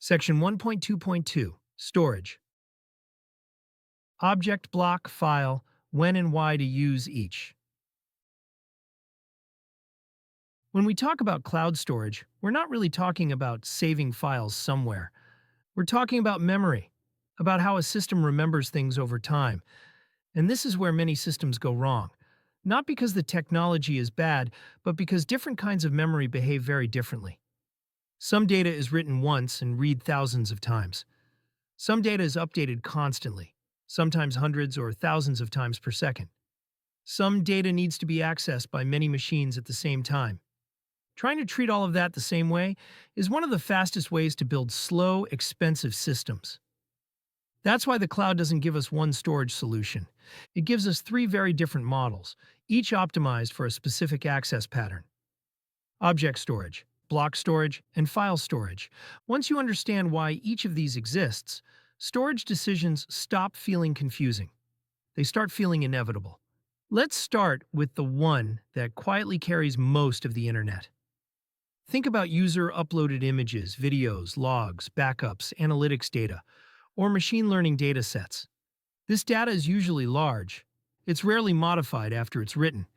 Section 1.2.2 Storage. Object, block, file, when and why to use each. When we talk about cloud storage, we're not really talking about saving files somewhere. We're talking about memory, about how a system remembers things over time. And this is where many systems go wrong. Not because the technology is bad, but because different kinds of memory behave very differently. Some data is written once and read thousands of times. Some data is updated constantly, sometimes hundreds or thousands of times per second. Some data needs to be accessed by many machines at the same time. Trying to treat all of that the same way is one of the fastest ways to build slow, expensive systems. That's why the cloud doesn't give us one storage solution. It gives us three very different models, each optimized for a specific access pattern. Object storage, block storage, and file storage. Once you understand why each of these exists, storage decisions stop feeling confusing. They start feeling inevitable. Let's start with the one that quietly carries most of the internet. Think about user-uploaded images, videos, logs, backups, analytics data, or machine learning data sets. This data is usually large. It's rarely modified after it's written,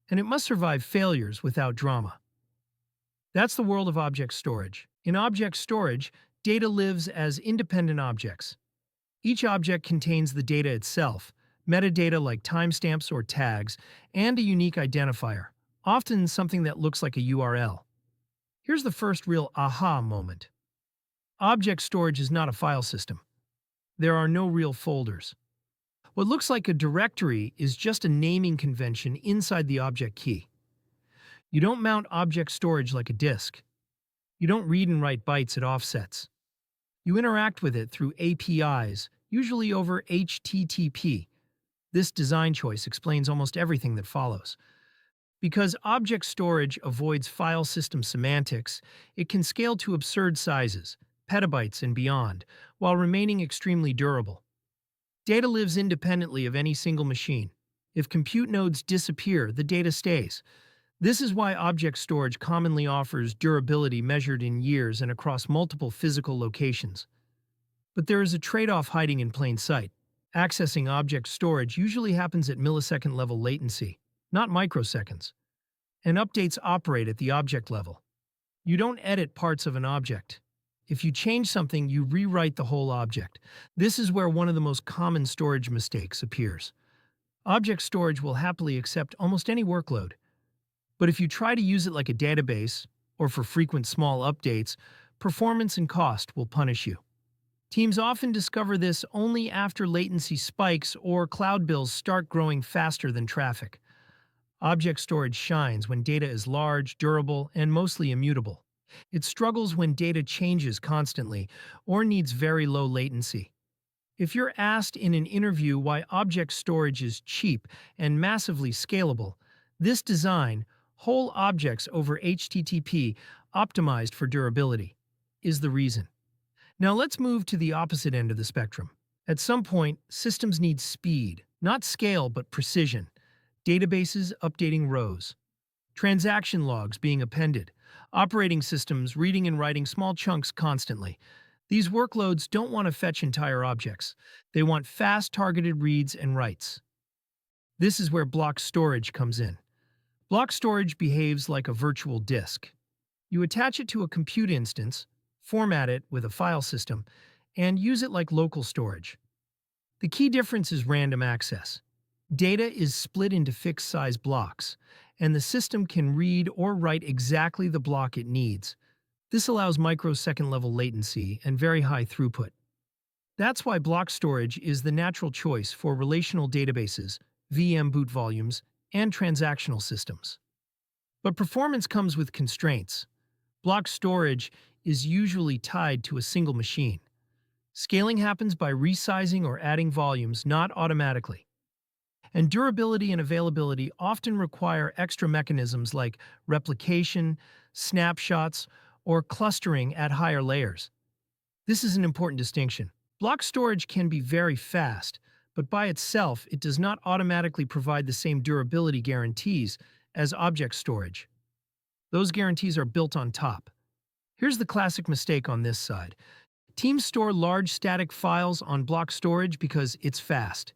and it must survive failures without drama. That's the world of object storage. In object storage, data lives as independent objects. Each object contains the data itself, metadata like timestamps or tags, and a unique identifier, often something that looks like a URL. Here's the first real aha moment. Object storage is not a file system. There are no real folders. What looks like a directory is just a naming convention inside the object key. You don't mount object storage like a disk. You don't read and write bytes at offsets. You interact with it through APIs, usually over HTTP. This design choice explains almost everything that follows. Because object storage avoids file system semantics, it can scale to absurd sizes, petabytes and beyond, while remaining extremely durable. Data lives independently of any single machine. If compute nodes disappear, the data stays. This is why object storage commonly offers durability measured in years and across multiple physical locations. But there is a trade-off hiding in plain sight. Accessing object storage usually happens at millisecond-level latency, not microseconds. And updates operate at the object level. You don't edit parts of an object. If you change something, you rewrite the whole object. This is where one of the most common storage mistakes appears. Object storage will happily accept almost any workload. But if you try to use it like a database, or for frequent small updates, performance and cost will punish you. Teams often discover this only after latency spikes or cloud bills start growing faster than traffic. Object storage shines when data is large, durable, and mostly immutable. It struggles when data changes constantly or needs very low latency. If you're asked in an interview why object storage is cheap and massively scalable, this design, whole objects over HTTP, optimized for durability, is the reason. Now let's move to the opposite end of the spectrum. At some point, systems need speed, not scale but precision. Databases updating rows, transaction logs being appended, operating systems reading and writing small chunks constantly. These workloads don't want to fetch entire objects. They want fast targeted reads and writes. This is where block storage comes in. Block storage behaves like a virtual disk. You attach it to a compute instance, format it with a file system, and use it like local storage. The key difference is random access. Data is split into fixed-size blocks, and the system can read or write exactly the block it needs. This allows microsecond-level latency and very high throughput. That's why block storage is the natural choice for relational databases, VM boot volumes, and transactional systems. But performance comes with constraints. Block storage is usually tied to a single machine. Scaling happens by resizing or adding volumes, not automatically. And durability and availability often require extra mechanisms like replication, snapshots, or clustering at higher layers. This is an important distinction. Block storage can be very fast, but by itself, it does not automatically provide the same durability guarantees as object storage. Those guarantees are built on top. Here's the classic mistake on this side. Teams store large static files on block storage because it's fast.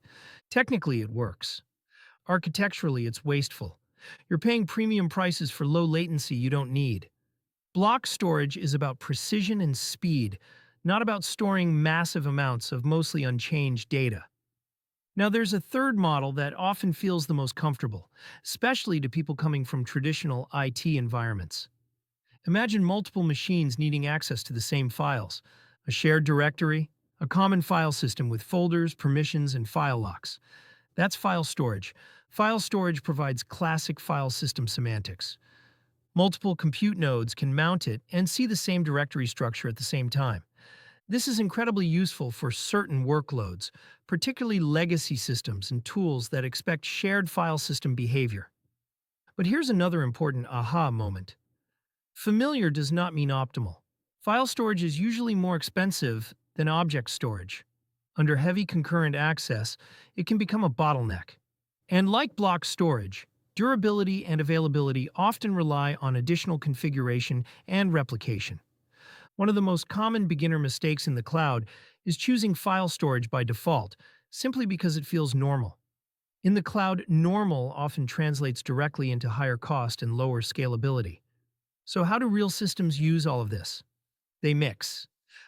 Technically, it works. Architecturally, it's wasteful. You're paying premium prices for low latency you don't need. Block storage is about precision and speed, not about storing massive amounts of mostly unchanged data. Now, there's a third model that often feels the most comfortable, especially to people coming from traditional IT environments. Imagine multiple machines needing access to the same files, a shared directory, a common file system with folders, permissions, and file locks. That's file storage. File storage provides classic file system semantics. Multiple compute nodes can mount it and see the same directory structure at the same time. This is incredibly useful for certain workloads, particularly legacy systems and tools that expect shared file system behavior. But here's another important aha moment. Familiar does not mean optimal. File storage is usually more expensive than object storage. Under heavy concurrent access, it can become a bottleneck. And like block storage, durability and availability often rely on additional configuration and replication. One of the most common beginner mistakes in the cloud is choosing file storage by default, simply because it feels normal. In the cloud, normal often translates directly into higher cost and lower scalability. So how do real systems use all of this? They mix.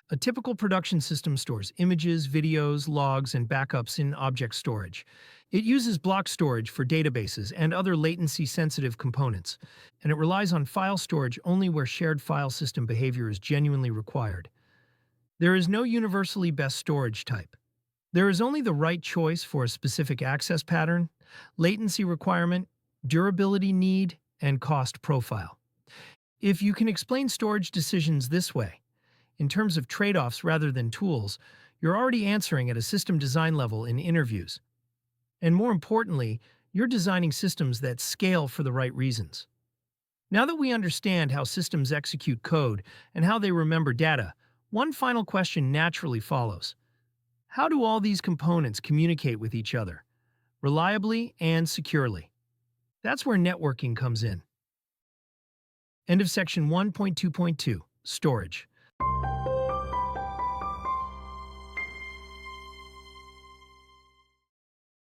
A typical production system stores images, videos, logs, and backups in object storage. It uses block storage for databases and other latency-sensitive components, and it relies on file storage only where shared file system behavior is genuinely required. There is no universally best storage type. There is only the right choice for a specific access pattern, latency requirement, durability need, and cost profile. If you can explain storage decisions this way, in terms of trade-offs rather than tools, you're already answering at a system design level in interviews. And more importantly, you're designing systems that scale for the right reasons. Now that we understand how systems execute code and how they remember data, one final question naturally follows. How do all these components communicate with each other, reliably and securely? That's where networking comes in. End of section 1.2.2, Storage.